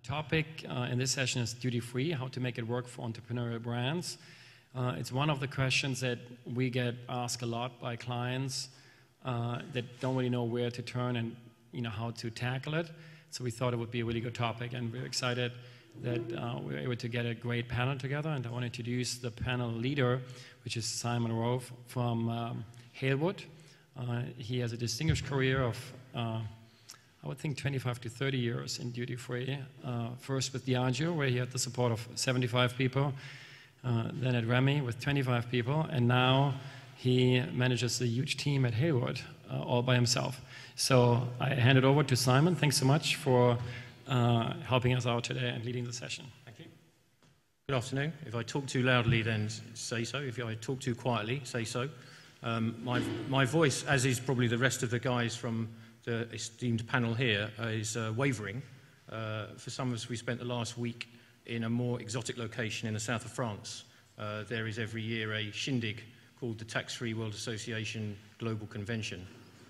topic in this session is duty-free, how to make it work for entrepreneurial brands. It's one of the questions that we get asked a lot by clients that don't really know where to turn and how to tackle it. So we thought it would be a really good topic, and we're excited that we were able to get a great panel together. And I want to introduce the panel leader, which is Simon Rove from Halewood. He has a distinguished career of I would think 25 to 30 years in duty-free. First with Diageo, where he had the support of 75 people. Then at Remy with 25 people. And now he manages a huge team at Halewood all by himself. So I hand it over to Simon. Thanks so much for helping us out today and leading the session. Thank you. Good afternoon. If I talk too loudly, then say so. If I talk too quietly, say so. My voice, as is probably the rest of the guys from the esteemed panel here, is wavering. For some of us, we spent the last week in a more exotic location in the south of France. There is every year a shindig called the Tax-Free World Association Global Convention,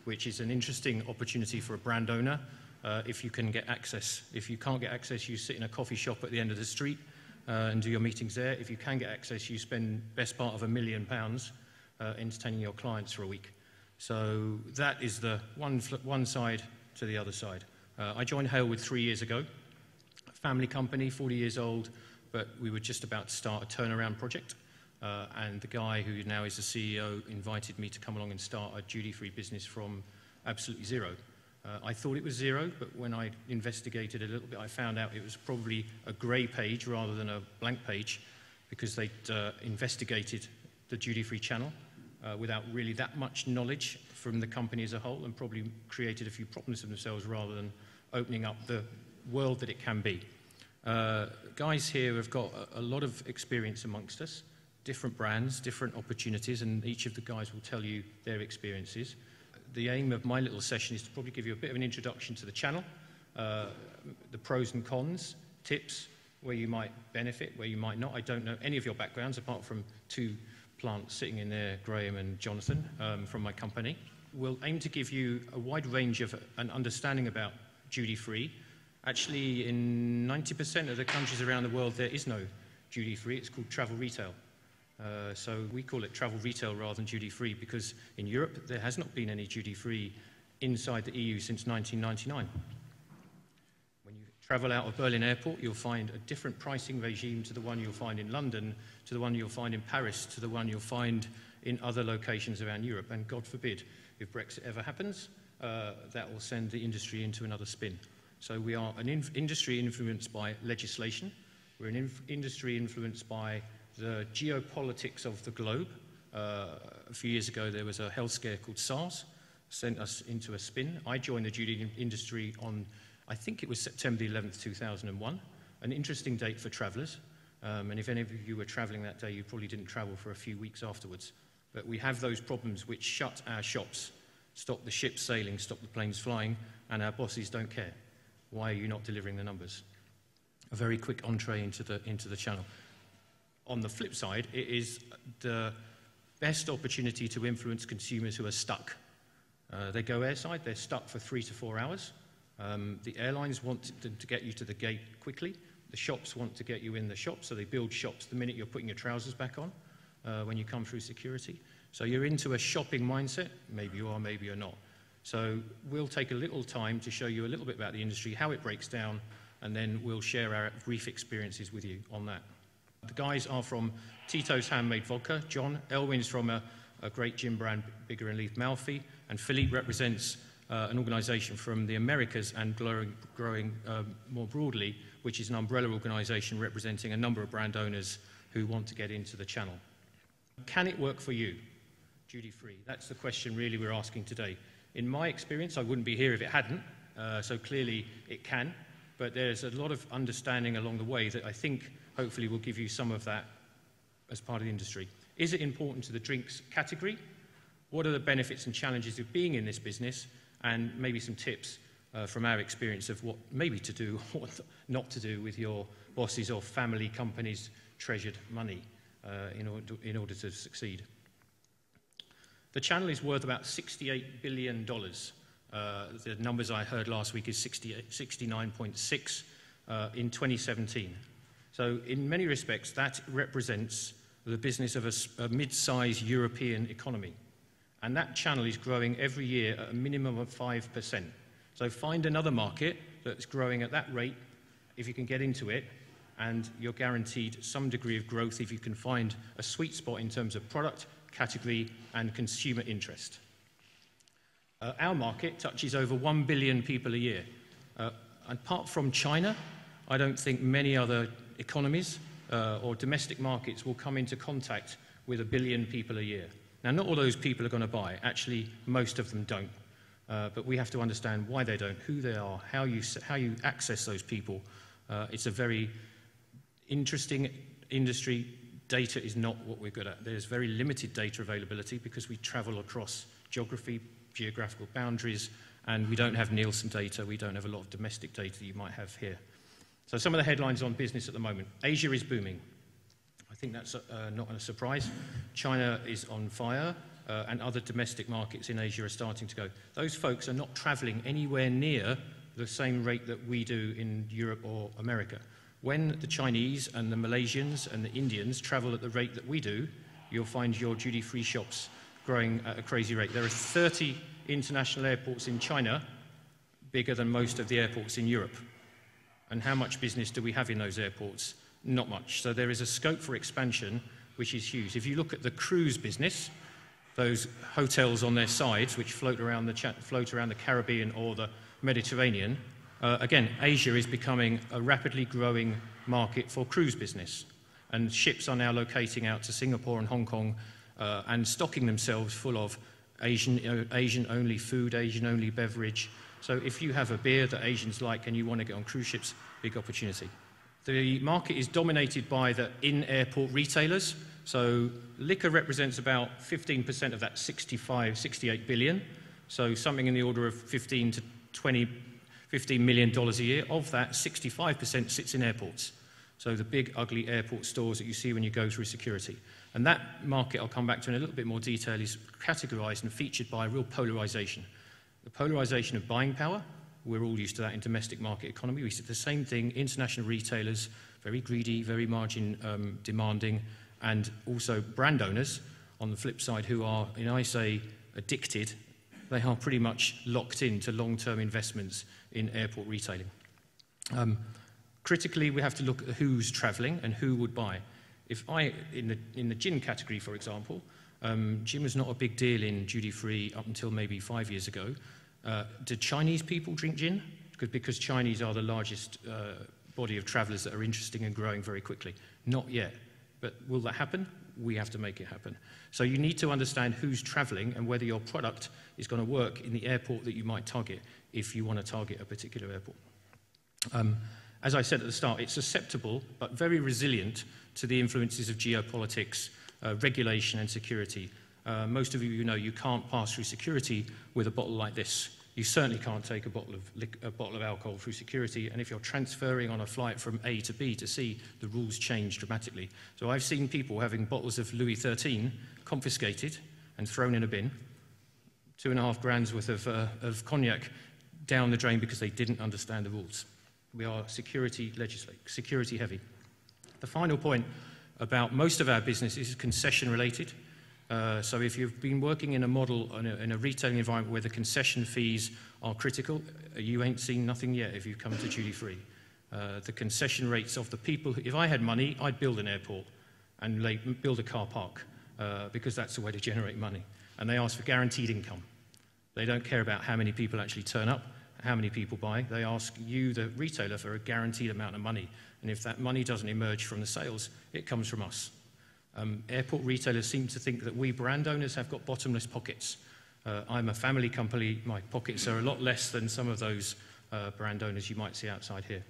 which is an interesting opportunity for a brand owner if you can get access. If you can't get access, you sit in a coffee shop at the end of the street and do your meetings there. If you can get access, you spend best part of £1 million entertaining your clients for a week. So that is the one side to the other side. I joined Halewood 3 years ago. Family company, 40 years old, but we were just about to start a turnaround project. And the guy who now is the CEO invited me to come along and start a duty-free business from absolutely zero. I thought it was zero, but when I investigated a little bit, I found out it was probably a grey page rather than a blank page, because they'd investigated the duty-free channel without really that much knowledge from the company as a whole, and probably created a few problems for themselves rather than opening up the world that it can be. Guys here have got a lot of experience amongst us, different brands, different opportunities, and each of the guys will tell you their experiences. The aim of my little session is to probably give you a bit of an introduction to the channel, the pros and cons, tips, where you might benefit, where you might not. I don't know any of your backgrounds apart from two plants sitting in there, Graham and Jonathan, from my company. We'll aim to give you a wide range of an understanding about duty-free. Actually, in 90% of the countries around the world, there is no duty-free. It's called travel retail. So we call it travel retail rather than duty-free, because in Europe, there has not been any duty-free inside the EU since 1999. When you travel out of Berlin Airport, you'll find a different pricing regime to the one you'll find in London, to the one you'll find in Paris, to the one you'll find in other locations around Europe. And God forbid, if Brexit ever happens, that will send the industry into another spin. So we are an industry influenced by legislation. We're an industry influenced by the geopolitics of the globe. A few years ago, there was a health scare called SARS, sent us into a spin. I joined the duty industry on, I think it was September the 11th, 2001, an interesting date for travellers. And if any of you were travelling that day, you probably didn't travel for a few weeks afterwards. But we have those problems which shut our shops, stop the ships sailing, stop the planes flying, and our bosses don't care. Why are you not delivering the numbers? A very quick entree into the channel. On the flip side, it is the best opportunity to influence consumers who are stuck. They go airside, they're stuck for 3 to 4 hours. The airlines want to get you to the gate quickly. The shops want to get you in the shop, so they build shops the minute you're putting your trousers back on when you come through security. So you're into a shopping mindset. Maybe you are, maybe you're not. So we'll take a little time to show you a little bit about the industry, how it breaks down, and then we'll share our brief experiences with you on that. The guys are from Tito's Handmade Vodka, John. Elwin's from a great gin brand, Bigger and Leaf Malfi, and Philippe represents an organisation from the Americas and growing more broadly, which is an umbrella organisation representing a number of brand owners who want to get into the channel. Can it work for you, duty-free? That's the question really we're asking today. In my experience, I wouldn't be here if it hadn't, so clearly it can, but there's a lot of understanding along the way that I think hopefully will give you some of that as part of the industry. Is it important to the drinks category? What are the benefits and challenges of being in this business? And maybe some tips from our experience of what maybe to do, what not to do with your bosses or family companies' treasured money in order to succeed. The channel is worth about $68 billion. The numbers I heard last week is 69.6 in 2017. So in many respects, that represents the business of a mid-sized European economy. And that channel is growing every year at a minimum of 5%. So find another market that's growing at that rate if you can get into it, and you're guaranteed some degree of growth if you can find a sweet spot in terms of product, category, and consumer interest. Our market touches over 1 billion people a year. Apart from China, I don't think many other economies or domestic markets will come into contact with 1 billion people a year. Now, not all those people are going to buy. Actually, most of them don't. But we have to understand why they don't, who they are, how you access those people. It's a very interesting industry. Data is not what we're good at. There's very limited data availability because we travel across geography, geographical boundaries, and we don't have Nielsen data. We don't have a lot of domestic data that you might have here. So some of the headlines on business at the moment. Asia is booming. I think that's not a surprise. China is on fire, and other domestic markets in Asia are starting to go. Those folks are not traveling anywhere near the same rate that we do in Europe or America. When the Chinese and the Malaysians and the Indians travel at the rate that we do, you'll find your duty-free shops growing at a crazy rate. There are 30 international airports in China, bigger than most of the airports in Europe. And how much business do we have in those airports? Not much. So there is a scope for expansion, which is huge. If you look at the cruise business, those hotels on their sides, which float around the Caribbean or the Mediterranean, again, Asia is becoming a rapidly growing market for cruise business. And ships are now locating out to Singapore and Hong Kong and stocking themselves full of Asian-only food, Asian-only beverage. So if you have a beer that Asians like and you want to get on cruise ships, big opportunity. The market is dominated by the in-airport retailers. So liquor represents about 15% of that 68 billion. So something in the order of $15 million a year. Of that, 65% sits in airports. So the big, ugly airport stores that you see when you go through security. And that market, I'll come back to in a little bit more detail, is categorized and featured by a real polarization. The polarization of buying power, we're all used to that in domestic market economy. We see the same thing, international retailers, very greedy, very margin demanding, and also brand owners, on the flip side, who are, and I say addicted, they are pretty much locked into long-term investments in airport retailing. Critically, we have to look at who's traveling and who would buy. If in the gin category, for example, gin was not a big deal in duty-free up until maybe 5 years ago. Do Chinese people drink gin? Because Chinese are the largest body of travelers that are interested and growing very quickly. Not yet. But will that happen? We have to make it happen. So you need to understand who's traveling and whether your product is going to work in the airport that you might target if you want to target a particular airport. As I said at the start, it's susceptible but very resilient to the influences of geopolitics, regulation and security. Most of you know you can't pass through security with a bottle like this. You certainly can't take a bottle of alcohol through security, and if you're transferring on a flight from A to B to C, the rules change dramatically. So I've seen people having bottles of Louis XIII confiscated and thrown in a bin, 2.5 grand's worth of cognac down the drain because they didn't understand the rules. We are security heavy. The final point about most of our business is concession related. So if you've been working in a model, in a retailing environment where the concession fees are critical, you ain't seen nothing yet if you come to duty free. The concession rates of the people, if I had money, I'd build an airport and build a car park because that's the way to generate money. And they ask for guaranteed income. They don't care about how many people actually turn up, how many people buy. They ask you, the retailer, for a guaranteed amount of money. And if that money doesn't emerge from the sales, it comes from us. Airport retailers seem to think that we brand owners have got bottomless pockets. I'm a family company. My pockets are a lot less than some of those brand owners you might see outside here.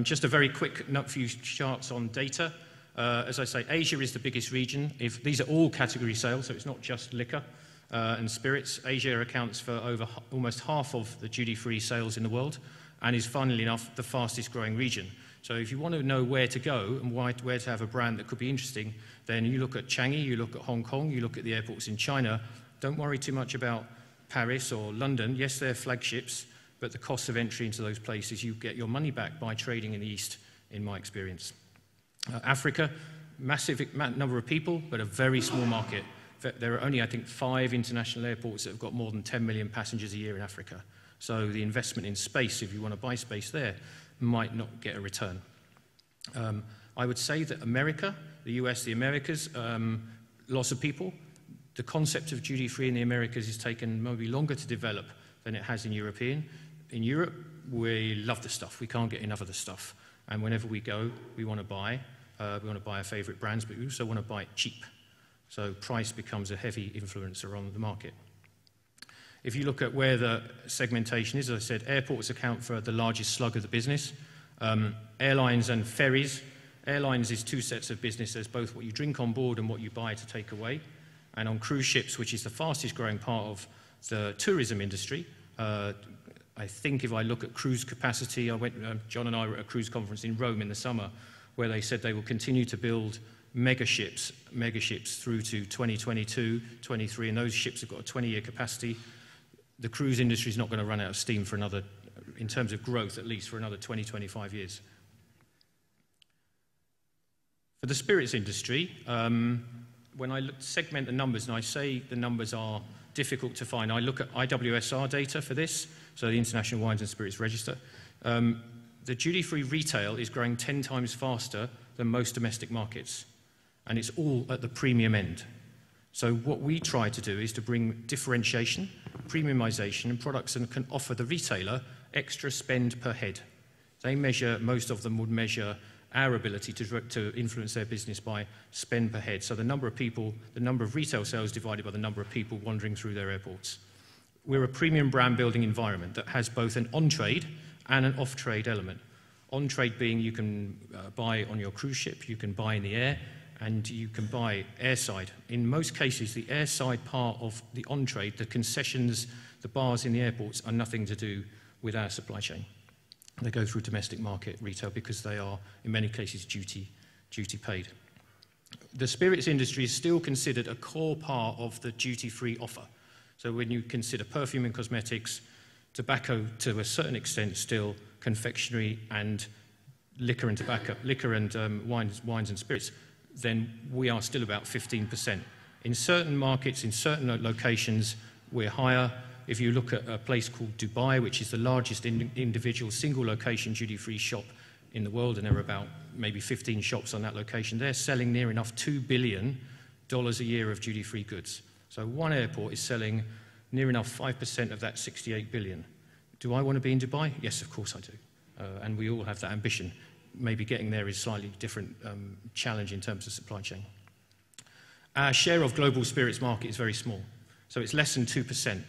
Just a very quick few charts on data. As I say, Asia is the biggest region. These are all category sales, so it's not just liquor and spirits. Asia accounts for almost half of the duty-free sales in the world and is, funnily enough, the fastest growing region. So if you want to know where to go and where to have a brand that could be interesting, then you look at Changi, you look at Hong Kong, you look at the airports in China. Don't worry too much about Paris or London. Yes, they're flagships, but the cost of entry into those places, you get your money back by trading in the East, in my experience. Africa, massive number of people, but a very small market. There are only, I think, 5 international airports that have got more than 10 million passengers a year in Africa. So the investment in space, if you want to buy space there, might not get a return. I would say that America, the US, the Americas, lots of people. The concept of duty-free in the Americas has taken maybe longer to develop than it has in European. In Europe, we love the stuff. We can't get enough of the stuff. And whenever we go, we want to buy. We want to buy our favorite brands, but we also want to buy it cheap. So price becomes a heavy influencer on the market. If you look at where the segmentation is, as I said, airports account for the largest slug of the business. Airlines and ferries. Airlines is 2 sets of business. There's both what you drink on board and what you buy to take away. And on cruise ships, which is the fastest growing part of the tourism industry, I think if I look at cruise capacity, John and I were at a cruise conference in Rome in the summer, where they said they will continue to build mega ships through to 2022, 23, and those ships have got a 20-year capacity. The cruise industry is not going to run out of steam for another, in terms of growth at least, for another 20, 25 years. For the spirits industry, when I segment the numbers, and I say the numbers are difficult to find, I look at IWSR data for this, so the International Wines and Spirits Register. The duty-free retail is growing 10 times faster than most domestic markets, and it's all at the premium end. So what we try to do is to bring differentiation, premiumization, and products that can offer the retailer extra spend per head. They measure, most of them would measure our ability to influence their business by spend per head. So the number of people, the number of retail sales divided by the number of people wandering through their airports. We're a premium brand building environment that has both an on-trade and an off-trade element. On-trade being you can buy on your cruise ship, you can buy in the air, and you can buy airside. In most cases, the airside part of the on-trade, the concessions, the bars in the airports are nothing to do with our supply chain. They go through domestic market retail because they are, in many cases, duty paid. The spirits industry is still considered a core part of the duty-free offer. So when you consider perfume and cosmetics, tobacco to a certain extent still, confectionery and liquor and tobacco, wines and spirits, then we are still about 15%. In certain markets, in certain locations, we're higher. If you look at a place called Dubai, which is the largest individual single location duty-free shop in the world, and there are about maybe 15 shops on that location, they're selling near enough $2 billion a year of duty-free goods. So one airport is selling near enough 5% of that 68 billion. Do I want to be in Dubai? Yes, of course I do. And we all have that ambition. Maybe getting there is slightly different challenge in terms of supply chain. Our share of global spirits market is very small. So it's less than 2%.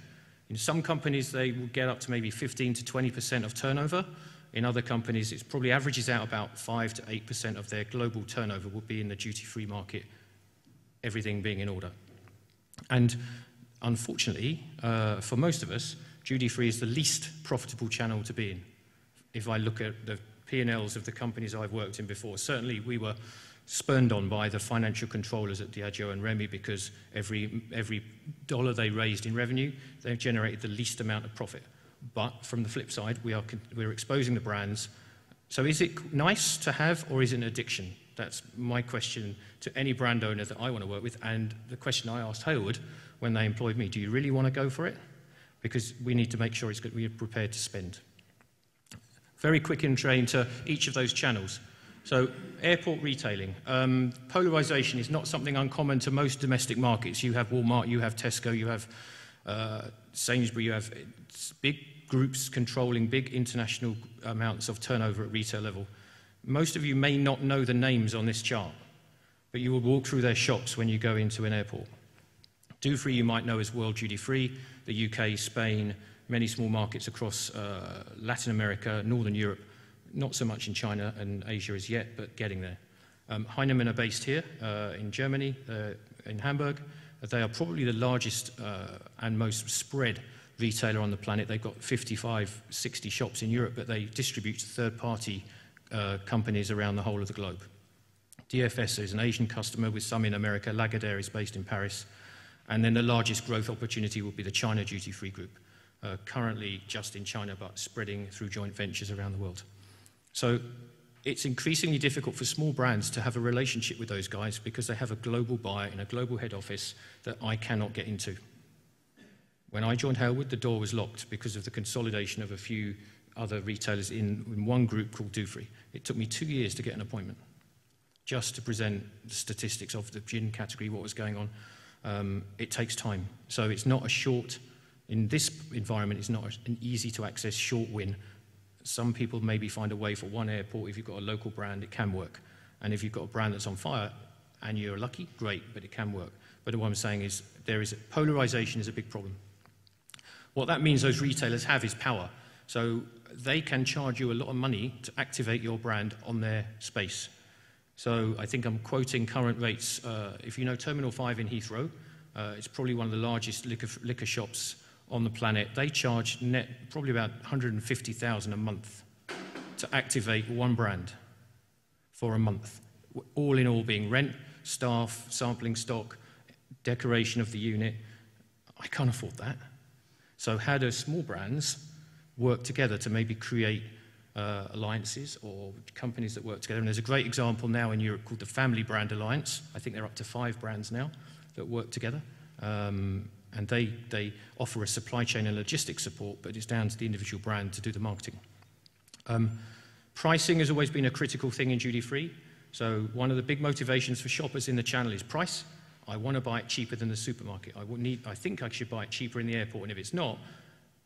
In some companies, they will get up to maybe 15 to 20% of turnover. In other companies, it probably averages out about 5 to 8% of their global turnover will be in the duty-free market, everything being in order. And unfortunately, for most of us, duty-free is the least profitable channel to be in. If I look at the P&Ls of the companies I've worked in before, certainly we were spurned on by the financial controllers at Diageo and Remy because every dollar they raised in revenue, they generated the least amount of profit. But from the flip side, we're exposing the brands. So is it nice to have, or is it an addiction? That's my question to any brand owner that I want to work with, and the question I asked Hayward when they employed me, do you really want to go for it? Because we need to make sure we're prepared to spend. Very quick intro into each of those channels. So airport retailing. Polarization is not something uncommon to most domestic markets. You have Walmart, you have Tesco, you have Sainsbury, you have big groups controlling big international amounts of turnover at retail level. Most of you may not know the names on this chart, but you will walk through their shops when you go into an airport. Dufry you might know as World Duty Free, the UK, Spain, many small markets across Latin America, Northern Europe. Not so much in China and Asia as yet, but getting there. Heinemann are based here in Germany, in Hamburg. They are probably the largest and most spread retailer on the planet. They've got 55, 60 shops in Europe, but they distribute to third-party companies around the whole of the globe. DFS is an Asian customer with some in America. Lagardère is based in Paris. And then the largest growth opportunity will be the China Duty Free Group. currently just in China, but spreading through joint ventures around the world. So it's increasingly difficult for small brands to have a relationship with those guys because they have a global buyer in a global head office that I cannot get into. When I joined Halewood, the door was locked because of the consolidation of a few other retailers in one group called Dufry. It took me 2 years to get an appointment just to present the statistics of the gin category, what was going on. It takes time. So it's not a short, in this environment, it's not an easy to access short win. Some people maybe find a way for one airport. If you've got a local brand, it can work. And if you've got a brand that's on fire and you're lucky, great, but it can work. But what I'm saying is polarization is a big problem. What that means those retailers have is power. So they can charge you a lot of money to activate your brand on their space. So I think I'm quoting current rates. If you know Terminal 5 in Heathrow, it's probably one of the largest liquor shops on the planet. They charge net probably about 150,000 a month to activate one brand for a month. All in all being rent, staff, sampling stock, decoration of the unit. I can't afford that. So how do small brands work together to maybe create alliances or companies that work together? And there's a great example now in Europe called the Family Brand Alliance. I think they're up to 5 brands now that work together. And they offer a supply chain and logistics support, but it's down to the individual brand to do the marketing. Pricing has always been a critical thing in duty-free. So one of the big motivations for shoppers in the channel is price. I want to buy it cheaper than the supermarket. I think I should buy it cheaper in the airport, and if it's not,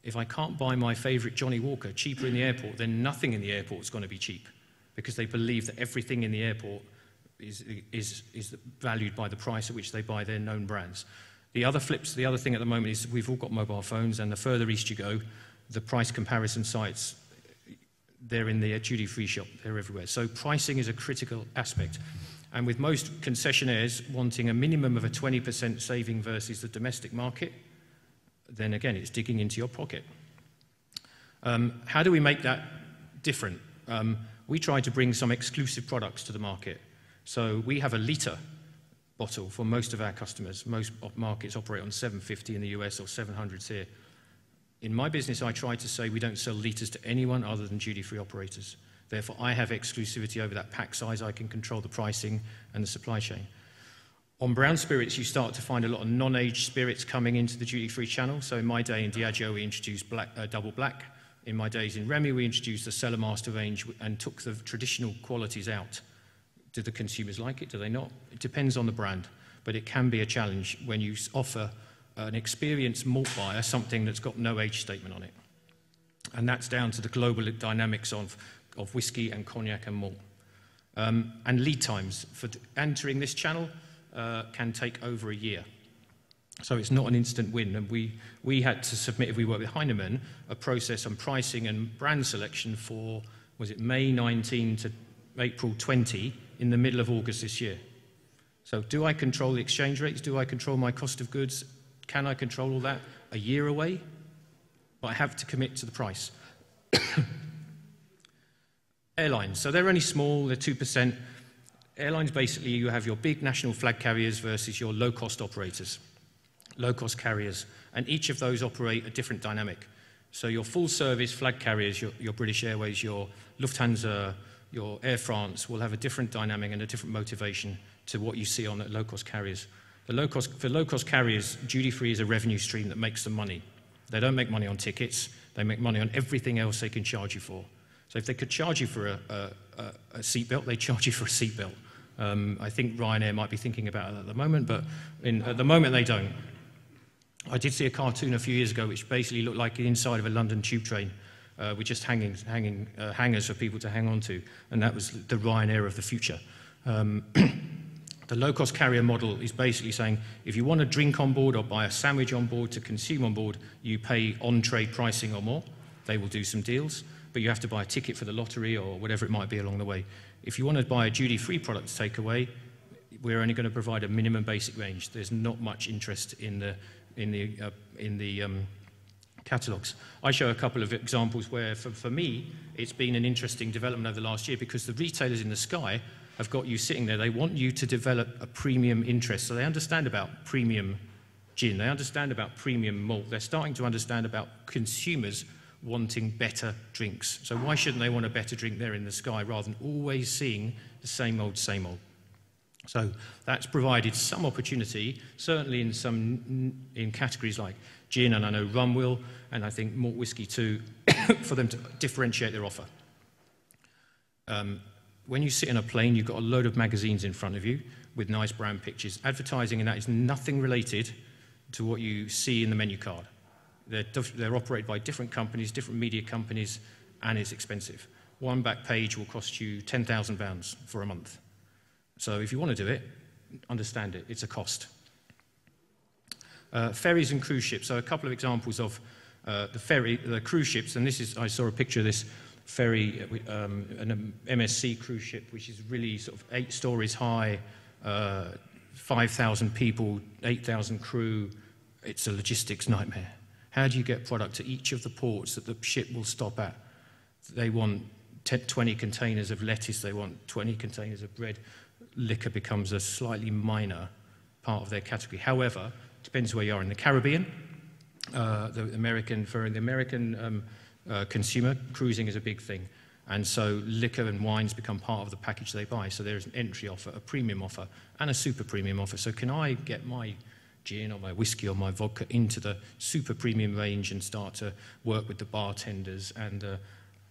if I can't buy my favourite Johnny Walker cheaper in the airport, then nothing in the airport is going to be cheap, because they believe that everything in the airport is valued by the price at which they buy their known brands. The other thing at the moment is we've all got mobile phones, and the further east you go, the price comparison sites, they're in the duty-free shop, they're everywhere. So pricing is a critical aspect. And with most concessionaires wanting a minimum of a 20% saving versus the domestic market, then again, it's digging into your pocket. How do we make that different? We try to bring some exclusive products to the market. So we have a litre bottle for most of our customers. Most markets operate on 750 in the US or 700s here. In my business, I try to say we don't sell litres to anyone other than duty-free operators. Therefore, I have exclusivity over that pack size. I can control the pricing and the supply chain. On brown spirits, you start to find a lot of non-aged spirits coming into the duty-free channel. So in my day in Diageo, we introduced Double Black. In my days in Remy, we introduced the Cellar Master range and took the traditional qualities out. Do the consumers like it? Do they not? It depends on the brand, but it can be a challenge when you offer an experienced malt buyer something that's got no age statement on it. And that's down to the global dynamics of whiskey and cognac and malt. And lead times for entering this channel can take over a year. So it's not an instant win. And we had to submit, if we work with Heinemann, a process on pricing and brand selection for, was it May 19 to April 20 in the middle of August this year. So do I control the exchange rates? Do I control my cost of goods? Can I control all that? A year away? But I have to commit to the price. Airlines, so they're only small, they're 2%. Airlines, basically, you have your big national flag carriers versus your low-cost operators, low-cost carriers, and each of those operate a different dynamic. So your full-service flag carriers, your British Airways, your Lufthansa, your Air France, will have a different dynamic and a different motivation to what you see on the low-cost carriers. For low-cost carriers, duty-free is a revenue stream that makes them money. They don't make money on tickets, they make money on everything else they can charge you for. So if they could charge you for a seatbelt, they charge you for a seatbelt. I think Ryanair might be thinking about it at the moment, but at the moment they don't. I did see a cartoon a few years ago which basically looked like the inside of a London tube train with just hangers for people to hang on to, and that was the Ryanair of the future. The low-cost carrier model is basically saying if you want a drink on board or buy a sandwich on board to consume on board, you pay on-trade pricing or more. They will do some deals, but you have to buy a ticket for the lottery or whatever it might be along the way. If you want to buy a duty-free product to take away, we're only going to provide a minimum basic range. There's not much interest in the catalogues. I show a couple of examples where, for me, it's been an interesting development over the last year because the retailers in the sky have got you sitting there. They want you to develop a premium interest, so they understand about premium gin. They understand about premium malt. They're starting to understand about consumers wanting better drinks. So why shouldn't they want a better drink there in the sky rather than always seeing the same old, same old? So that's provided some opportunity, certainly in categories like gin, and I know rum will, and I think malt whiskey too, for them to differentiate their offer. When you sit in a plane, you've got a load of magazines in front of you with nice brand pictures. Advertising in that is nothing related to what you see in the menu card. They're operated by different companies, different media companies, and it's expensive. One back page will cost you £10,000 for a month. So if you want to do it, understand it. It's a cost. Ferries and cruise ships. So a couple of examples of the cruise ships, and I saw a picture of this ferry, an MSC cruise ship, which is really sort of 8 stories high, 5,000 people, 8,000 crew. It's a logistics nightmare. How do you get product to each of the ports that the ship will stop at? They want 20 containers of lettuce, they want 20 containers of bread. Liquor becomes a slightly minor part of their category. However, it depends where you are in the Caribbean. For the American consumer, cruising is a big thing. And so liquor and wines become part of the package they buy. So there's an entry offer, a premium offer, and a super premium offer. So can I get my gin or my whiskey or my vodka into the super premium range and start to work with the bartenders and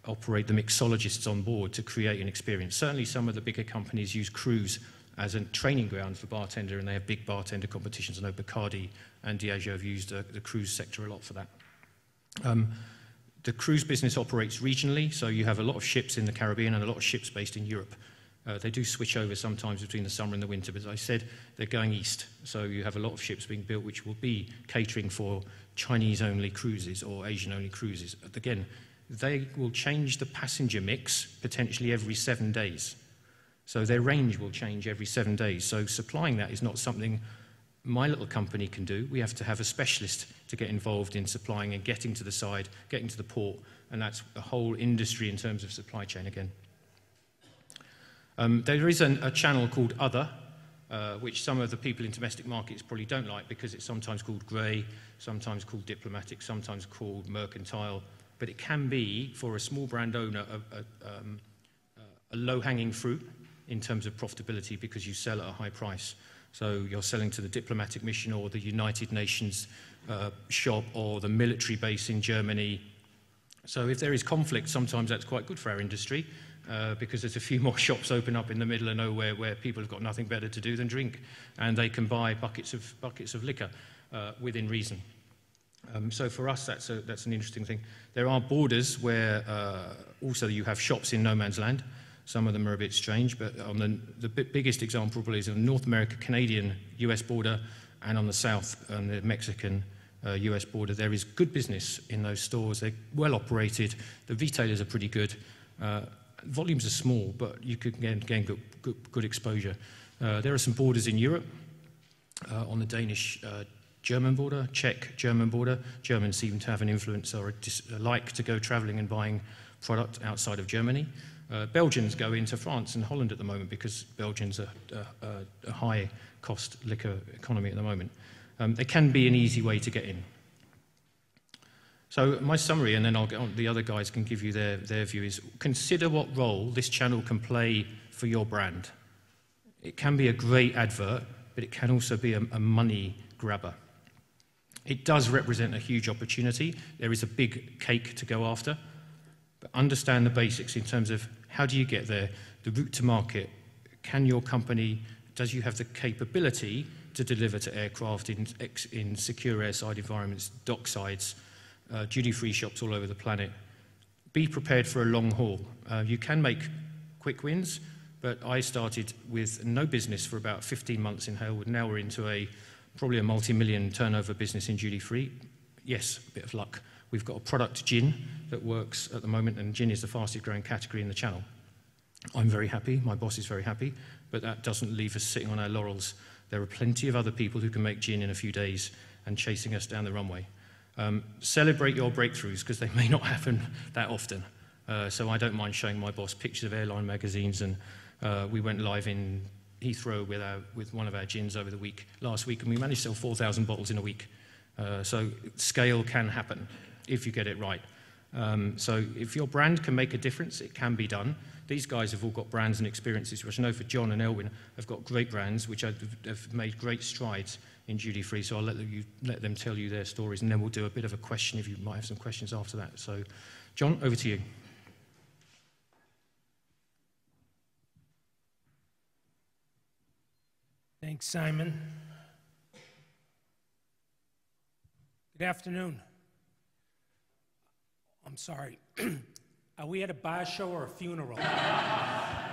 operate the mixologists on board to create an experience? Certainly some of the bigger companies use cruise as a training ground for bartender, and they have big bartender competitions. I know Bacardi and Diageo have used the cruise sector a lot for that. The cruise business operates regionally, so you have a lot of ships in the Caribbean and a lot of ships based in Europe. They do switch over sometimes between the summer and the winter, but as I said, they're going east. So you have a lot of ships being built which will be catering for Chinese-only cruises or Asian-only cruises. Again, they will change the passenger mix potentially every 7 days. So their range will change every 7 days. So supplying that is not something my little company can do. We have to have a specialist to get involved in supplying and getting to the side, getting to the port, and that's a whole industry in terms of supply chain again. There is a channel called Other, which some of the people in domestic markets probably don't like because it's sometimes called grey, sometimes called diplomatic, sometimes called mercantile, but it can be, for a small brand owner, a low-hanging fruit in terms of profitability because you sell at a high price. So you're selling to the diplomatic mission or the United Nations shop or the military base in Germany. So if there is conflict, sometimes that's quite good for our industry because there's a few more shops open up in the middle of nowhere where people have got nothing better to do than drink, and they can buy buckets of liquor within reason. So for us, that's an interesting thing. There are borders where also you have shops in no man's land. Some of them are a bit strange, but on the biggest example probably is on the North America, Canadian, US border, and on the south, on the Mexican, US border. There is good business in those stores. They're well operated. The retailers are pretty good. Volumes are small, but you could gain good exposure. There are some borders in Europe, on the Danish-German border, Czech-German border. Germans seem to have an influence or like to go travelling and buying product outside of Germany. Belgians go into France and Holland at the moment because Belgians are a high-cost liquor economy at the moment. They can be an easy way to get in. So my summary, and then I'll get on, the other guys can give you their view, is consider what role this channel can play for your brand. It can be a great advert, but it can also be a money grabber. It does represent a huge opportunity. There is a big cake to go after, but understand the basics in terms of how do you get there, the route to market. Can your company, does you have the capability to deliver to aircraft in secure airside environments, docksides, duty-free shops all over the planet? Be prepared for a long haul. You can make quick wins, but I started with no business for about 15 months in Halewood. Now we're into probably a multi-million turnover business in duty-free. Yes, a bit of luck. We've got a product, gin, that works at the moment, and gin is the fastest growing category in the channel. I'm very happy, my boss is very happy, but that doesn't leave us sitting on our laurels. There are plenty of other people who can make gin in a few days and chasing us down the runway. Celebrate your breakthroughs, because they may not happen that often. So I don't mind showing my boss pictures of airline magazines, and we went live in Heathrow with one of our gins over the last week, and we managed to sell 4,000 bottles in a week. So scale can happen if you get it right. So if your brand can make a difference, it can be done. These guys have all got brands and experiences, which I know for John and Elwyn have got great brands, which have made great strides in duty-free. So I'll let them tell you their stories, and then we'll do a bit of a question if you might have some questions after that. So, John, over to you. Thanks, Simon. Good afternoon. I'm sorry. Are we at a bar show or a funeral?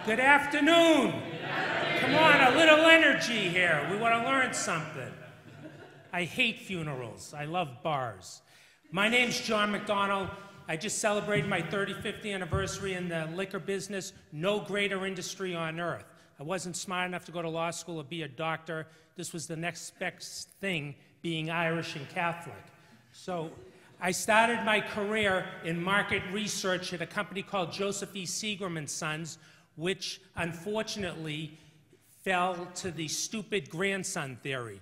Good afternoon. Come on, a little energy here. We want to learn something. I hate funerals. I love bars. My name's John McDonald. I just celebrated my 35th anniversary in the liquor business. No greater industry on earth. I wasn't smart enough to go to law school or be a doctor. This was the next best thing, being Irish and Catholic. So I started my career in market research at a company called Joseph E. Seagram & Sons, which unfortunately fell to the stupid grandson theory.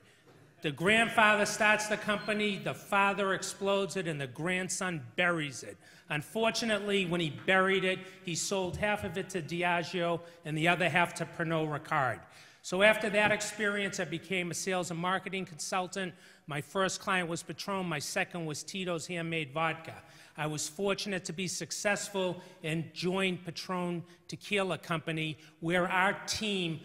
The grandfather starts the company, the father explodes it, and the grandson buries it. Unfortunately, when he buried it, he sold half of it to Diageo and the other half to Pernod Ricard. So after that experience, I became a sales and marketing consultant. My first client was Patron. My second was Tito's Handmade Vodka. I was fortunate to be successful and joined Patron Tequila Company, where our team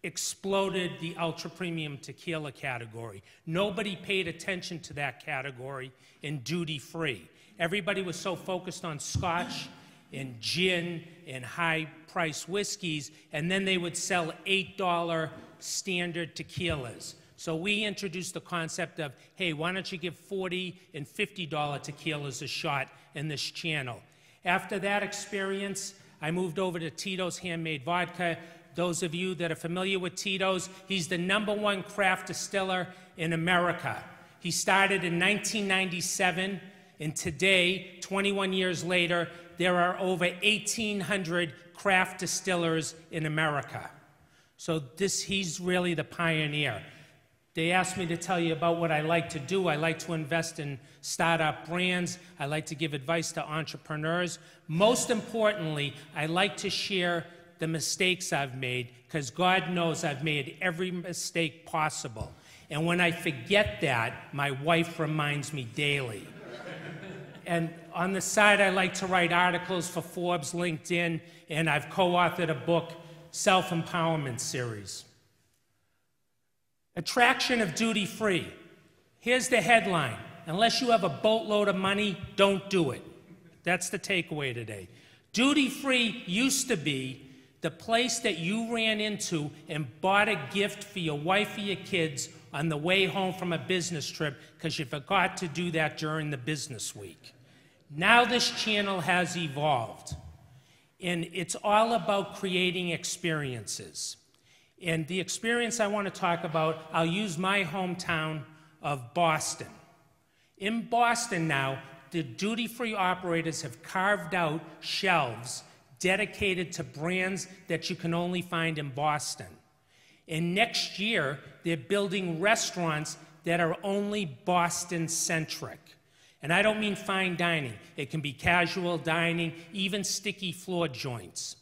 exploded the ultra-premium tequila category. Nobody paid attention to that category in duty-free. Everybody was so focused on scotch and gin and high-priced whiskeys, and then they would sell $8 standard tequilas. So we introduced the concept of, hey, why don't you give $40 and $50 tequilas a shot in this channel? After that experience, I moved over to Tito's Handmade Vodka. Those of you that are familiar with Tito's, he's the #1 craft distiller in America. He started in 1997, and today, 21 years later, there are over 1,800 craft distillers in America. So he's really the pioneer. They asked me to tell you about what I like to do. I like to invest in startup brands. I like to give advice to entrepreneurs. Most importantly, I like to share the mistakes I've made, because God knows I've made every mistake possible. And when I forget that, my wife reminds me daily. And on the side, I like to write articles for Forbes, LinkedIn, and I've co-authored a book, Self-Empowerment Series. Attraction of duty-free. Here's the headline. Unless you have a boatload of money, don't do it. That's the takeaway today. Duty-free used to be the place that you ran into and bought a gift for your wife or your kids on the way home from a business trip because you forgot to do that during the business week. Now this channel has evolved, and it's all about creating experiences. And the experience I want to talk about, I'll use my hometown of Boston. In Boston now, the duty-free operators have carved out shelves dedicated to brands that you can only find in Boston. And next year, they're building restaurants that are only Boston-centric. And I don't mean fine dining. It can be casual dining, even sticky floor joints.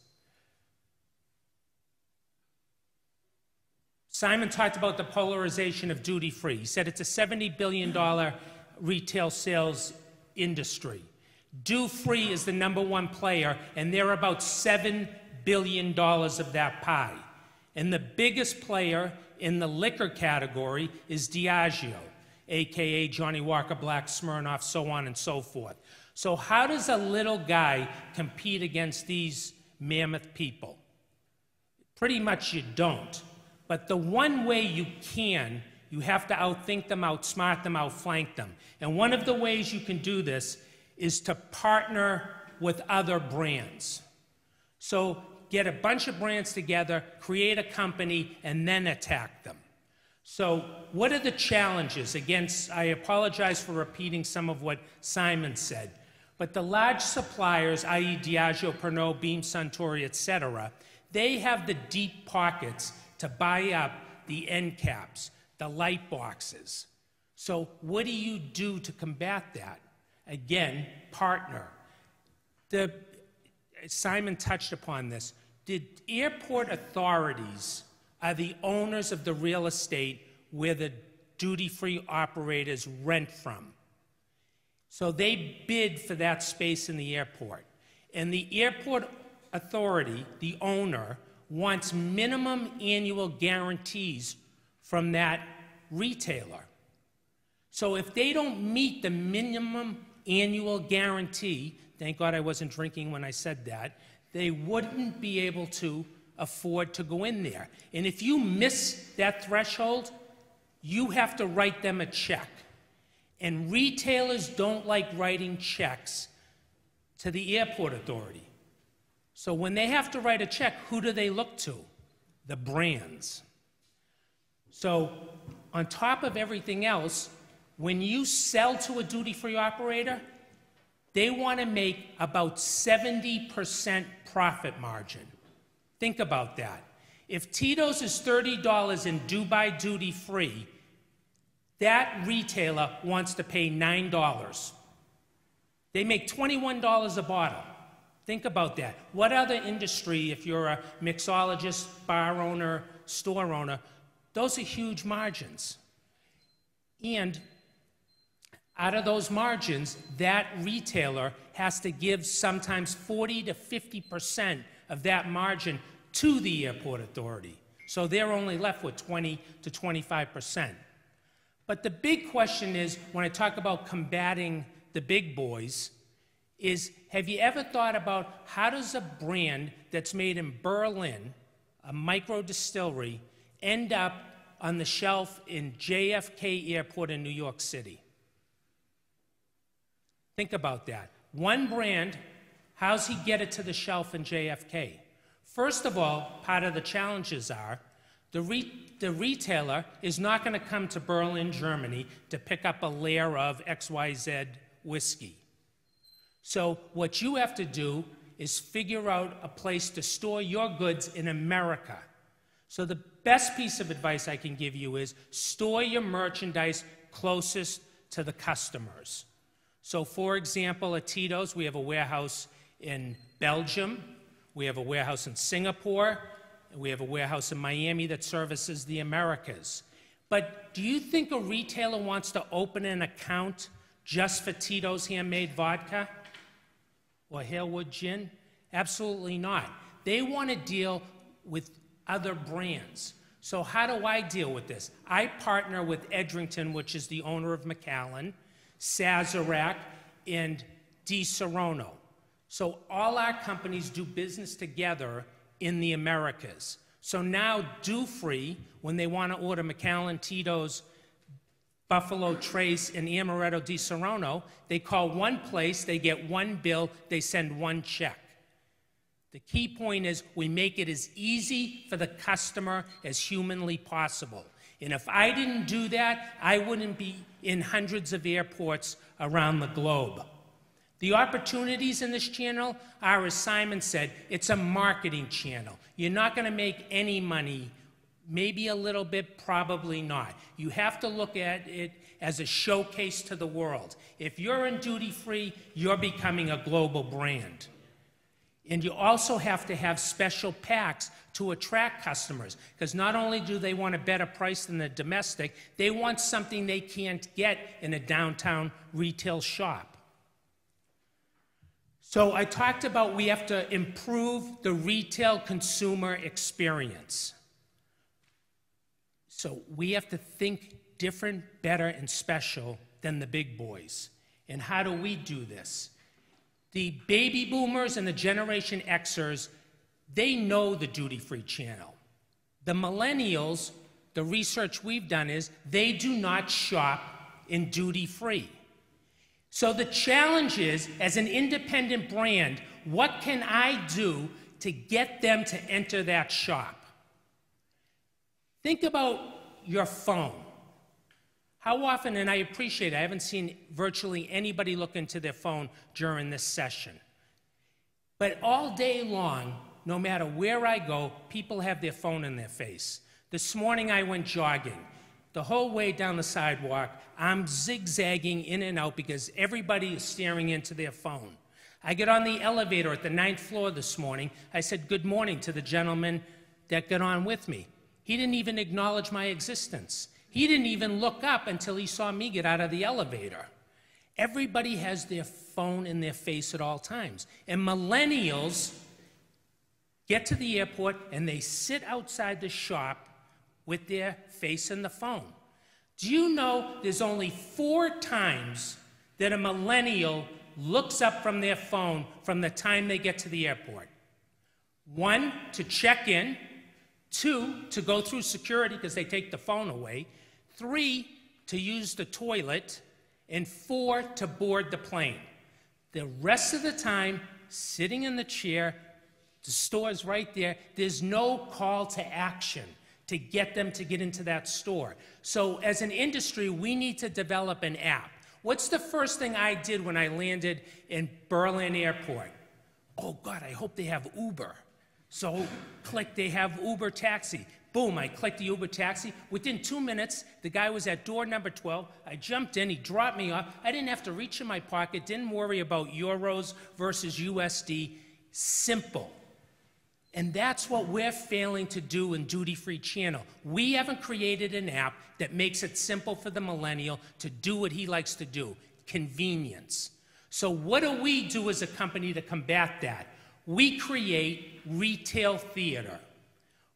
Simon talked about the polarization of duty-free. He said it's a $70 billion retail sales industry. Duty-free is the #1 player, and they're about $7 billion of that pie. And the biggest player in the liquor category is Diageo, a.k.a. Johnny Walker Black, Smirnoff, so on and so forth. So how does a little guy compete against these mammoth people? Pretty much you don't. But the one way you can, you have to outthink them, outsmart them, outflank them. And one of the ways you can do this is to partner with other brands. So get a bunch of brands together, create a company, and then attack them. So what are the challenges? Again, I apologize for repeating some of what Simon said, but the large suppliers, i.e. Diageo, Pernod, Beam Suntory, etc., they have the deep pockets to buy up the end caps, the light boxes. So what do you do to combat that? Again, partner. Simon touched upon this. The airport authorities are the owners of the real estate where the duty-free operators rent from. So they bid for that space in the airport. And the airport authority, the owner, wants minimum annual guarantees from that retailer. So if they don't meet the minimum annual guarantee, thank God I wasn't drinking when I said that, they wouldn't be able to afford to go in there. And if you miss that threshold, you have to write them a check. And retailers don't like writing checks to the airport authority. So when they have to write a check, who do they look to? The brands. So on top of everything else, when you sell to a duty-free operator, they want to make about 70% profit margin. Think about that. If Tito's is $30 in Dubai duty-free, that retailer wants to pay $9. They make $21 a bottle. Think about that. What other industry, if you're a mixologist, bar owner, store owner, those are huge margins. And out of those margins, that retailer has to give sometimes 40 to 50% of that margin to the airport authority. So they're only left with 20 to 25%. But the big question is, when I talk about combating the big boys, is have you ever thought about how does a brand that's made in Berlin, a micro distillery, end up on the shelf in JFK Airport in New York City? Think about that. One brand, how's he get it to the shelf in JFK? First of all, part of the challenges are the retailer is not going to come to Berlin, Germany to pick up a layer of XYZ whiskey. So what you have to do is figure out a place to store your goods in America. So the best piece of advice I can give you is store your merchandise closest to the customers. So for example, at Tito's, we have a warehouse in Belgium, we have a warehouse in Singapore, and we have a warehouse in Miami that services the Americas. But do you think a retailer wants to open an account just for Tito's handmade vodka or Halewood gin? Absolutely not. They want to deal with other brands. So how do I deal with this? I partner with Edrington, which is the owner of Macallan, Sazerac, and Di Serono. So all our companies do business together in the Americas. So now Dufry, when they want to order Macallan, Tito's, Buffalo Trace, and Amaretto Di Serono, they call one place, they get one bill, they send one check. The key point is we make it as easy for the customer as humanly possible. And if I didn't do that, I wouldn't be in hundreds of airports around the globe. The opportunities in this channel are, as Simon said, it's a marketing channel. You're not going to make any money, maybe a little bit, probably not. You have to look at it as a showcase to the world. If you're in duty-free, you're becoming a global brand. And you also have to have special packs to attract customers, because not only do they want a better price than the domestic, they want something they can't get in a downtown retail shop. So I talked about we have to improve the retail consumer experience. So we have to think different, better, and special than the big boys. And how do we do this? The baby boomers and the Generation Xers, they know the duty-free channel. The millennials, the research we've done is they do not shop in duty-free. So the challenge is, as an independent brand, what can I do to get them to enter that shop? Think about your phone. How often, and I appreciate it, I haven't seen virtually anybody look into their phone during this session. But all day long, no matter where I go, people have their phone in their face. This morning I went jogging. The whole way down the sidewalk, I'm zigzagging in and out because everybody is staring into their phone. I get on the elevator at the 9th floor this morning. I said good morning to the gentleman that got on with me. He didn't even acknowledge my existence. He didn't even look up until he saw me get out of the elevator. Everybody has their phone in their face at all times. And millennials get to the airport and they sit outside the shop with their face in the phone. Do you know there's only 4 times that a millennial looks up from their phone from the time they get to the airport? 1, to check in. 2, to go through security because they take the phone away. 3, to use the toilet. And 4, to board the plane. The rest of the time, sitting in the chair, the store's right there. There's no call to action to get them to get into that store. So as an industry, we need to develop an app. What's the first thing I did when I landed in Berlin Airport? Oh God, I hope they have Uber. So click, they have Uber taxi. Boom, I clicked the Uber taxi. Within 2 minutes, the guy was at door number 12. I jumped in, he dropped me off. I didn't have to reach in my pocket, didn't worry about euros versus USD. Simple. And that's what we're failing to do in Duty Free Channel. We haven't created an app that makes it simple for the millennial to do what he likes to do, convenience. So what do we do as a company to combat that? We create retail theater.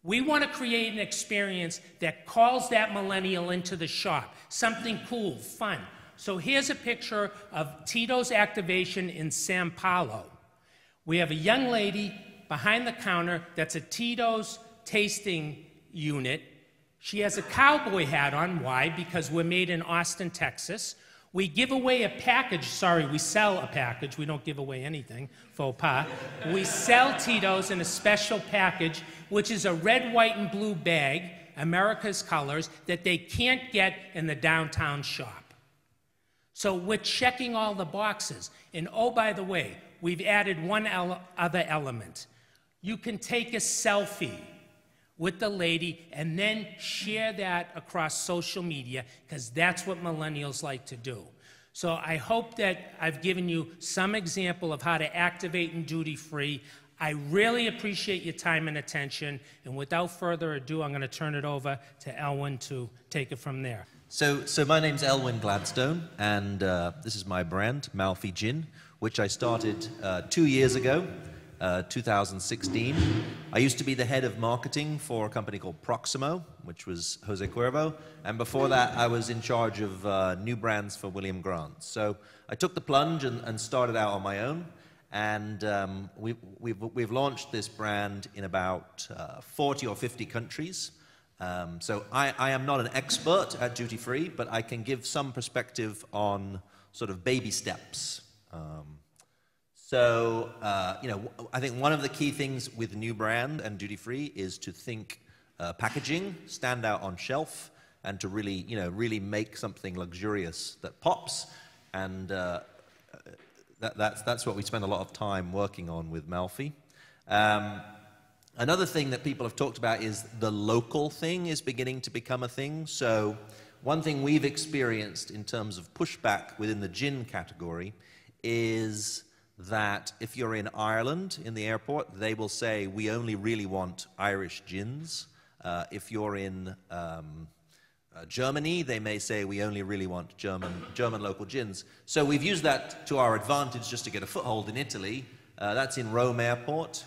We want to create an experience that calls that millennial into the shop, something cool, fun. So here's a picture of Tito's activation in Sao Paulo. We have a young lady behind the counter that's a Tito's tasting unit. She has a cowboy hat on. Why? Because we're made in Austin, Texas. We give away a package. Sorry, we sell a package. We don't give away anything. Faux pas. We sell Tito's in a special package, which is a red, white, and blue bag, America's colors, that they can't get in the downtown shop. So we're checking all the boxes. And oh, by the way, we've added one other element. You can take a selfie with the lady and then share that across social media because that's what millennials like to do. So I hope that I've given you some example of how to activate in Duty Free. I really appreciate your time and attention. And without further ado, I'm going to turn it over to Elwin to take it from there. So my name's Elwin Gladstone, and this is my brand, Malfi Gin, which I started 2 years ago. 2016. I used to be the head of marketing for a company called Proximo, which was Jose Cuervo, and before that I was in charge of new brands for William Grant. So I took the plunge and started out on my own, and we've launched this brand in about 40 or 50 countries. So I am not an expert at duty free, but I can give some perspective on sort of baby steps. So, I think one of the key things with the new brand and duty-free is to think packaging, stand out on shelf, and to really make something luxurious that pops. And that's what we spend a lot of time working on with Malfi. Another thing that people have talked about is the local thing is beginning to become a thing. So one thing we've experienced in terms of pushback within the gin category is that if you're in Ireland in the airport, they will say, we only really want Irish gins. If you're in Germany, they may say, we only really want German local gins. So we've used that to our advantage just to get a foothold in Italy. That's in Rome Airport,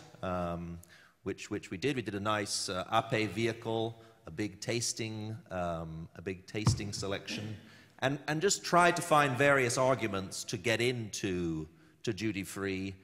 which we did. We did a nice Ape vehicle, a big tasting selection, and just tried to find various arguments to get into duty-free,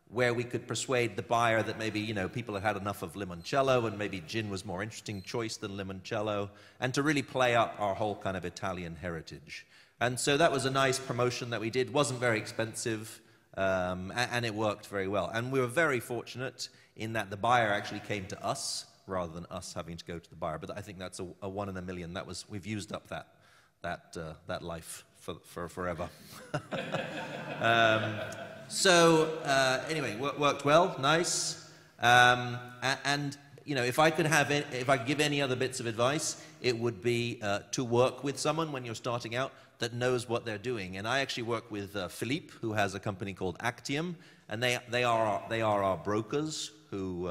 where we could persuade the buyer that maybe, people had enough of limoncello and maybe gin was more interesting choice than limoncello, and to really play up our whole kind of Italian heritage. And so that was a nice promotion that we did. Wasn't very expensive, and it worked very well. And we were very fortunate in that the buyer actually came to us rather than us having to go to the buyer. But I think that's a 1 in a million. We've used up that life for forever. Anyway, worked well, nice. And you know, if I could give any other bits of advice, it would be to work with someone when you're starting out that knows what they're doing. And I actually work with Philippe, who has a company called Actium, and they are our brokers who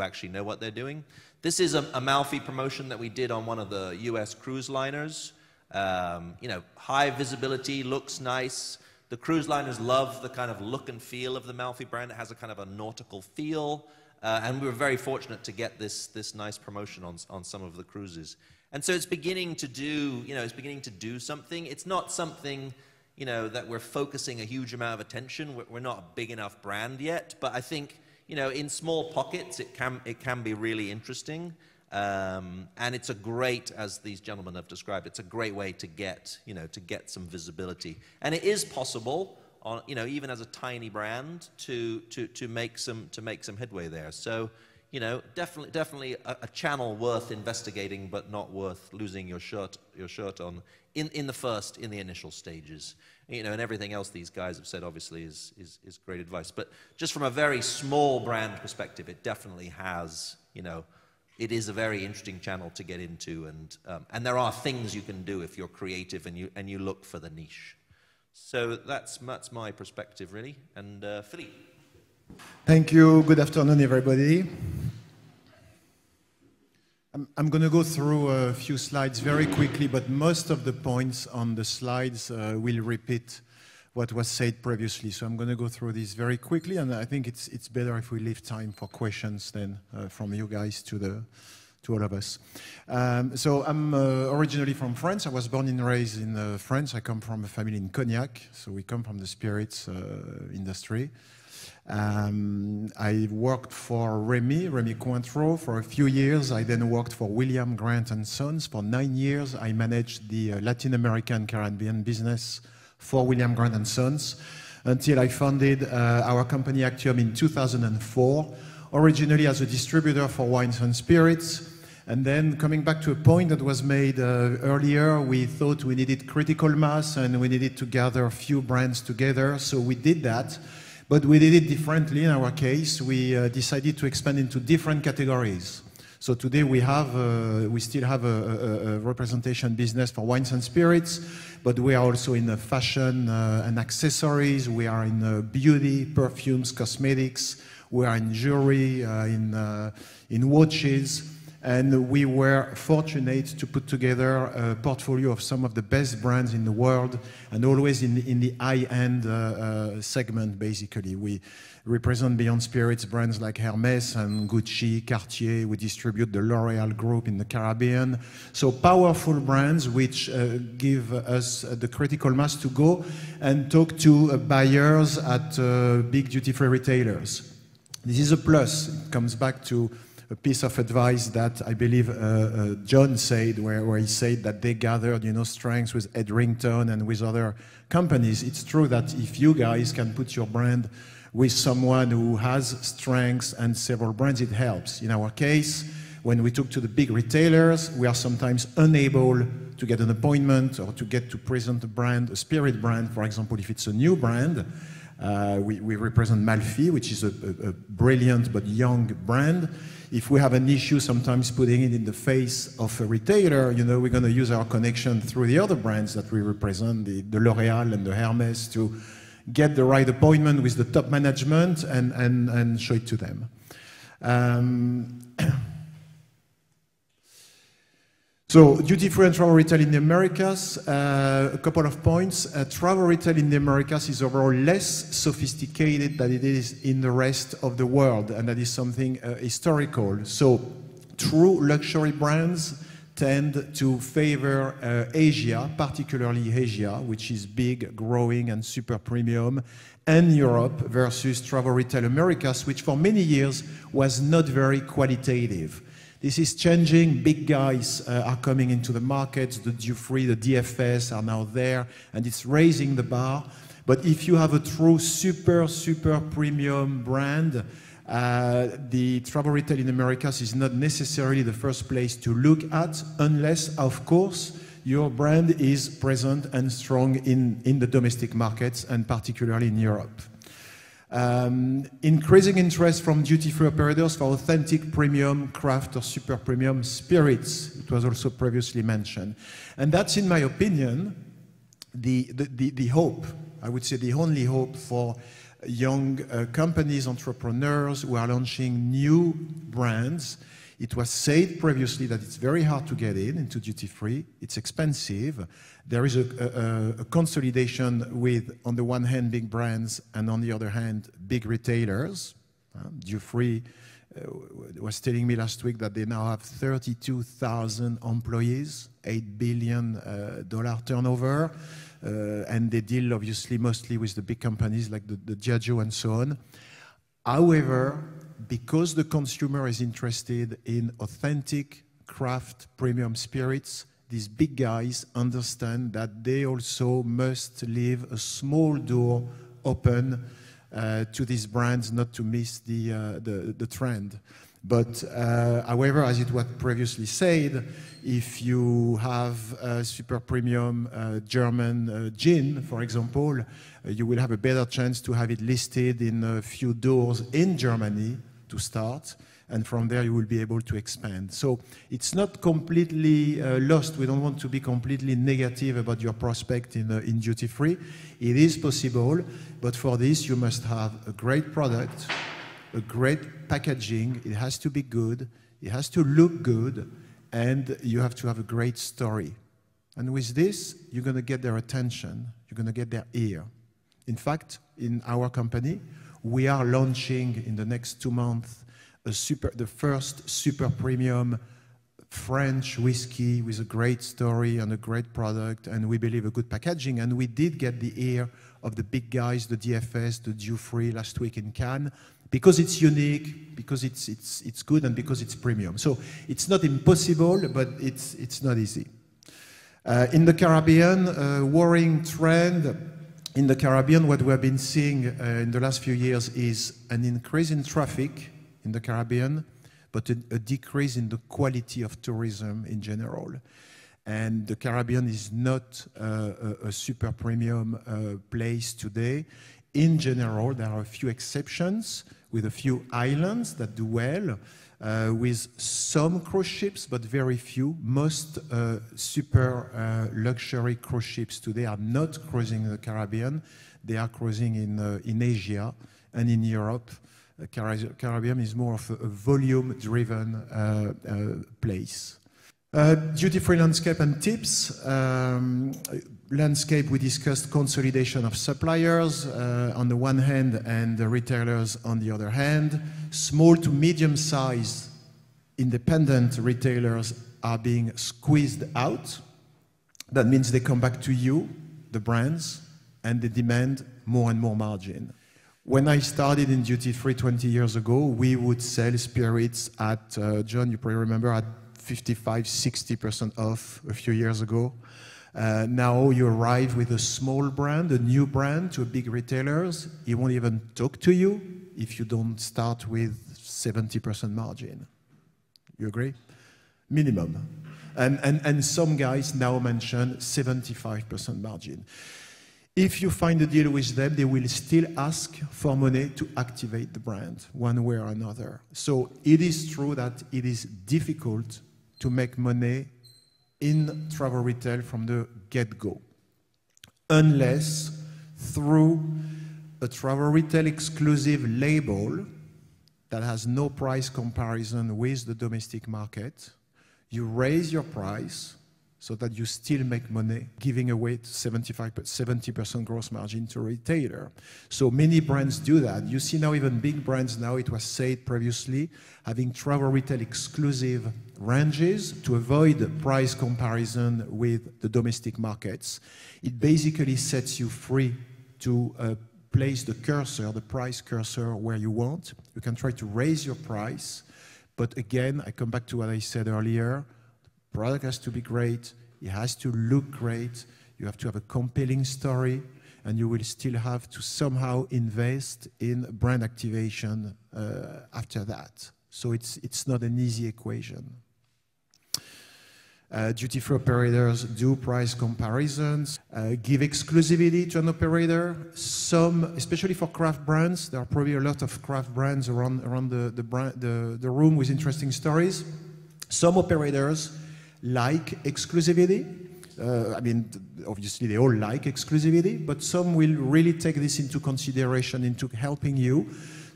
actually know what they're doing. This is a Malfi promotion that we did on one of the U.S. cruise liners. You know, high visibility, looks nice. The cruise liners love the kind of look and feel of the Malfi brand. It has a kind of a nautical feel. And we were very fortunate to get this nice promotion on some of the cruises. And so it's beginning to do, you know, it's beginning to do something. It's not something, you know, that we're focusing a huge amount of attention. We're not a big enough brand yet, but I think, you know, in small pockets, it can be really interesting. And it's a great, as these gentlemen have described, it's a great way to get, you know, to get some visibility. And it is possible, on, you know, even as a tiny brand, to make some headway there. So, you know, definitely a channel worth investigating, but not worth losing your shirt on in the initial stages. You know, and everything else these guys have said obviously is great advice. But just from a very small brand perspective, it definitely has, you know, it is a very interesting channel to get into, and there are things you can do if you're creative and you look for the niche. So that's my perspective, really. And Philippe. Thank you. Good afternoon, everybody. I'm going to go through a few slides very quickly, but most of the points on the slides will repeat what was said previously. So I'm going to go through this very quickly, and I think it's better if we leave time for questions then from you guys to all of us. So I'm originally from France. I was born and raised in France. I come from a family in Cognac, so we come from the spirits industry. I worked for Rémy Cointreau for a few years. I then worked for William Grant & Sons for 9 years. I managed the Latin American Caribbean business for William Grant & Sons until I founded our company Actium in 2004, originally as a distributor for wines and spirits. And then coming back to a point that was made earlier, we thought we needed critical mass and we needed to gather a few brands together. So we did that, but we did it differently in our case. We decided to expand into different categories. So today we still have a representation business for wines and spirits, but we are also in fashion and accessories. We are in beauty, perfumes, cosmetics. We are in jewelry, in watches. And we were fortunate to put together a portfolio of some of the best brands in the world, and always in the high-end segment, basically. We represent beyond spirits brands like Hermès and Gucci, Cartier. We distribute the L'Oréal group in the Caribbean. So powerful brands which give us the critical mass to go and talk to buyers at big duty-free retailers. This is a plus. It comes back to a piece of advice that I believe John said, where he said that they gathered, you know, strengths with Edrington and with other companies. It's true that if you guys can put your brand with someone who has strengths and several brands, it helps. In our case, when we talk to the big retailers, we are sometimes unable to get an appointment or to get to present a brand, a spirit brand, for example, if it's a new brand. We represent Malfi, which is a brilliant but young brand. If we have an issue sometimes putting it in the face of a retailer, you know, we're going to use our connection through the other brands that we represent, the L'Oréal and the Hermès, to get the right appointment with the top management and show it to them. So duty-free and travel retail in the Americas, a couple of points. Travel retail in the Americas is overall less sophisticated than it is in the rest of the world, and that is something historical. So true luxury brands tend to favor Asia, particularly Asia, which is big, growing, and super premium, and Europe versus travel retail Americas, which for many years was not very qualitative. This is changing. Big guys are coming into the markets. The Dufry, the DFS are now there, and it's raising the bar. But if you have a true super premium brand, the travel retail in Americas is not necessarily the first place to look at, unless, of course, your brand is present and strong in the domestic markets, and particularly in Europe. Increasing interest from duty-free operators for authentic premium, craft or super premium spirits. It was also previously mentioned. And that's, in my opinion, the hope, I would say the only hope for young companies, entrepreneurs who are launching new brands. It was said previously that it's very hard to get into duty-free. It's expensive. There is a consolidation with, on the one hand, big brands, and on the other hand, big retailers. Dufry was telling me last week that they now have 32,000 employees, $8 billion turnover, and they deal obviously mostly with the big companies like the Diageo and so on. However, because the consumer is interested in authentic craft premium spirits, these big guys understand that they also must leave a small door open to these brands not to miss the trend. But however, as it was previously said, if you have a super premium German gin, for example, you will have a better chance to have it listed in a few doors in Germany to start, and from there you will be able to expand. So it's not completely lost. We don't want to be completely negative about your prospect in duty-free. It is possible, but for this you must have a great product, a great packaging. It has to be good, it has to look good, and you have to have a great story. And with this, you're going to get their attention, you're going to get their ear. In fact, in our company, we are launching in the next 2 months the first super premium French whiskey with a great story and a great product, and we believe a good packaging. And we did get the ear of the big guys, the DFS, the Dufry last week in Cannes, because it's unique, because it's good, and because it's premium. So it's not impossible, but it's not easy. In the Caribbean, worrying trend. In the Caribbean, what we have been seeing in the last few years is an increase in traffic in the Caribbean, but a decrease in the quality of tourism in general. And the Caribbean is not a super premium place today. In general, there are a few exceptions with a few islands that do well, with some cruise ships, but very few. Most super luxury cruise ships today are not cruising in the Caribbean. They are cruising in Asia and in Europe. Caribbean is more of a volume-driven place. Duty-free landscape and tips. Landscape, we discussed consolidation of suppliers on the one hand and the retailers on the other hand. Small to medium-sized independent retailers are being squeezed out. That means they come back to you, the brands, and they demand more and more margin. When I started in duty-free 20 years ago, we would sell spirits at, John, you probably remember, at 55, 60% off a few years ago. Now you arrive with a small brand, a new brand to a big retailers. He won't even talk to you if you don't start with 70% margin. You agree? Minimum. And some guys now mention 75% margin. If you find a deal with them, they will still ask for money to activate the brand one way or another. So it is true that it is difficult to make money in travel retail from the get-go, unless through a travel retail exclusive label that has no price comparison with the domestic market, you raise your price so that you still make money, giving away 70% gross margin to retailer. So many brands do that. You see now even big brands now, it was said previously, having travel retail exclusive ranges to avoid price comparison with the domestic markets. It basically sets you free to place the cursor, the price cursor where you want. You can try to raise your price, but again, I come back to what I said earlier. The product has to be great, it has to look great, you have to have a compelling story, and you will still have to somehow invest in brand activation after that. So it's not an easy equation. Duty-free operators do price comparisons, give exclusivity to an operator. Some, especially for craft brands, there are probably a lot of craft brands around the room with interesting stories. Some operators like exclusivity. I mean, obviously they all like exclusivity, but some will really take this into consideration into helping you.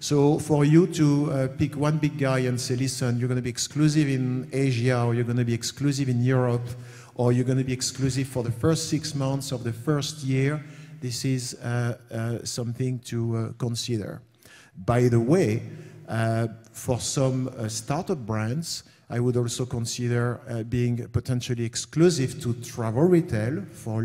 So for you to pick one big guy and say, listen, you're going to be exclusive in Asia, or you're going to be exclusive in Europe, or you're going to be exclusive for the first 6 months of the first year, this is something to consider. By the way, for some startup brands, I would also consider being potentially exclusive to travel retail for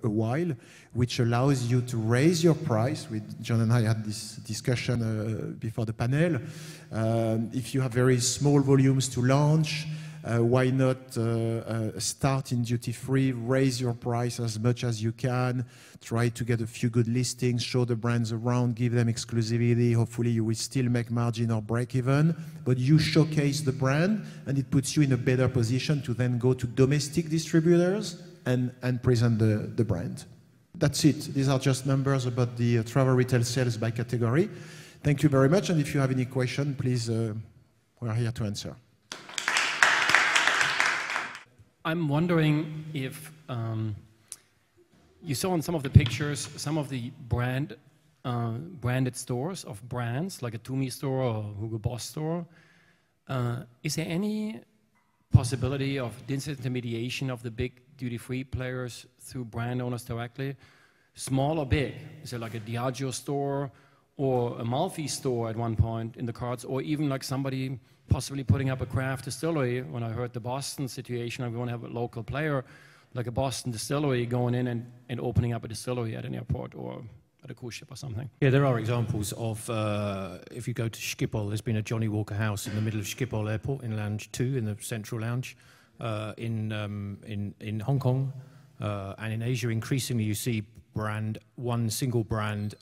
a while, which allows you to raise your price. John and I had this discussion before the panel. If you have very small volumes to launch, why not start in duty-free, raise your price as much as you can, try to get a few good listings, show the brands around, give them exclusivity. Hopefully you will still make margin or break even, but you showcase the brand and it puts you in a better position to then go to domestic distributors and present the brand. That's it. These are just numbers about the travel retail sales by category. Thank you very much, and if you have any question, please, we're here to answer. I'm wondering if you saw in some of the pictures some of the branded stores of brands, like a Tumi store or Hugo Boss store. Is there any possibility of disintermediation of the big duty-free players through brand owners directly? Small or big? Is it like a Diageo store or a Malfi store at one point in the cards, or even like somebody possibly putting up a craft distillery? When I heard the Boston situation, I'm going to have a local player, like a Boston distillery, going in and opening up a distillery at an airport or at a cruise ship or something. Yeah, there are examples of, if you go to Schiphol, there's been a Johnny Walker House in the middle of Schiphol Airport in Lounge 2, in the Central Lounge. In Hong Kong and in Asia, increasingly you see one single brand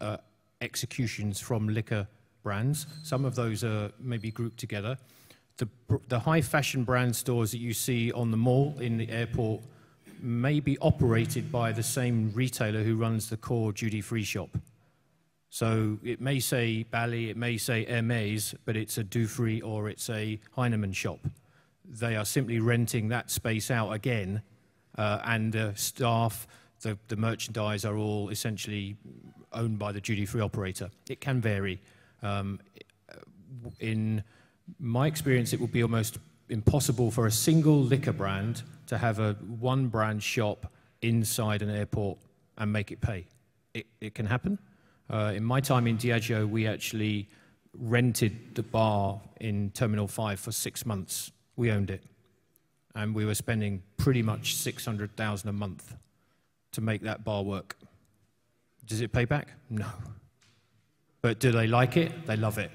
executions from liquor brands. Some of those are maybe grouped together. The high fashion brand stores that you see on the mall in the airport may be operated by the same retailer who runs the core duty-free shop. So it may say Bally, it may say Hermès, but it's a Dufry or it's a Heinemann shop. They are simply renting that space out again, and the staff, the merchandise are all essentially owned by the duty-free operator. It can vary. In my experience, it would be almost impossible for a single liquor brand to have a one brand shop inside an airport and make it pay. It can happen. In my time in Diageo, we actually rented the bar in Terminal 5 for 6 months. We owned it. And we were spending pretty much $600,000 a month to make that bar work. Does it pay back? No. But do they like it? They love it.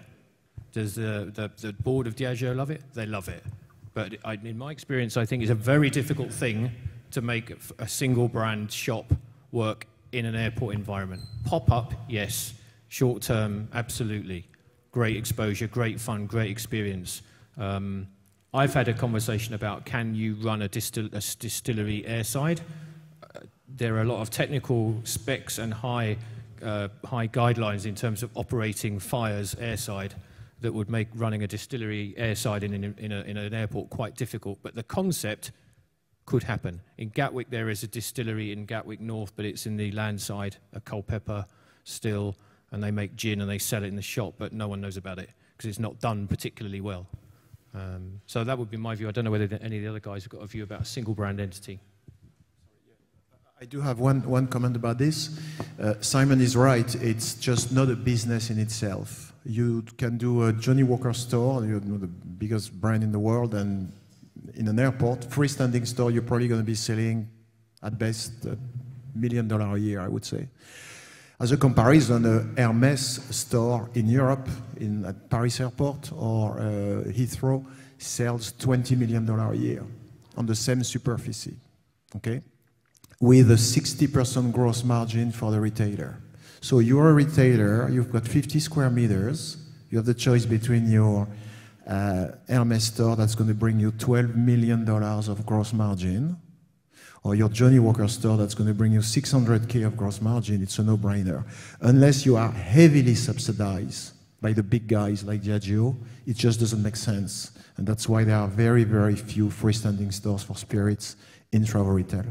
Does the board of Diageo love it? They love it. But in my experience, I think it's a very difficult thing to make a single brand shop work in an airport environment. Pop-up, yes. Short-term, absolutely. Great exposure, great fun, great experience. I've had a conversation about, can you run a distillery airside? There are a lot of technical specs and high guidelines in terms of operating fires airside that would make running a distillery airside in an airport quite difficult. But the concept could happen. In Gatwick, there is a distillery in Gatwick North, but it's in the landside, a Culpeper still, and they make gin and they sell it in the shop, but no one knows about it because it's not done particularly well. So that would be my view. I don't know whether any of the other guys have got a view about a single brand entity. I do have one comment about this. Simon is right. It's just not a business in itself. You can do a Johnny Walker store, you know, the biggest brand in the world, and in an airport, freestanding store, you're probably going to be selling at best $1 million a year, I would say. As a comparison, a Hermès store in Europe, at Paris Airport or Heathrow, sells $20 million a year on the same superficie, okay? With a 60% gross margin for the retailer. So you're a retailer, you've got 50 square meters, you have the choice between your Hermes store that's going to bring you $12 million of gross margin, or your Johnny Walker store that's going to bring you $600K of gross margin, it's a no-brainer. Unless you are heavily subsidized by the big guys like Diageo, it just doesn't make sense. And that's why there are very, very few freestanding stores for spirits in travel retail.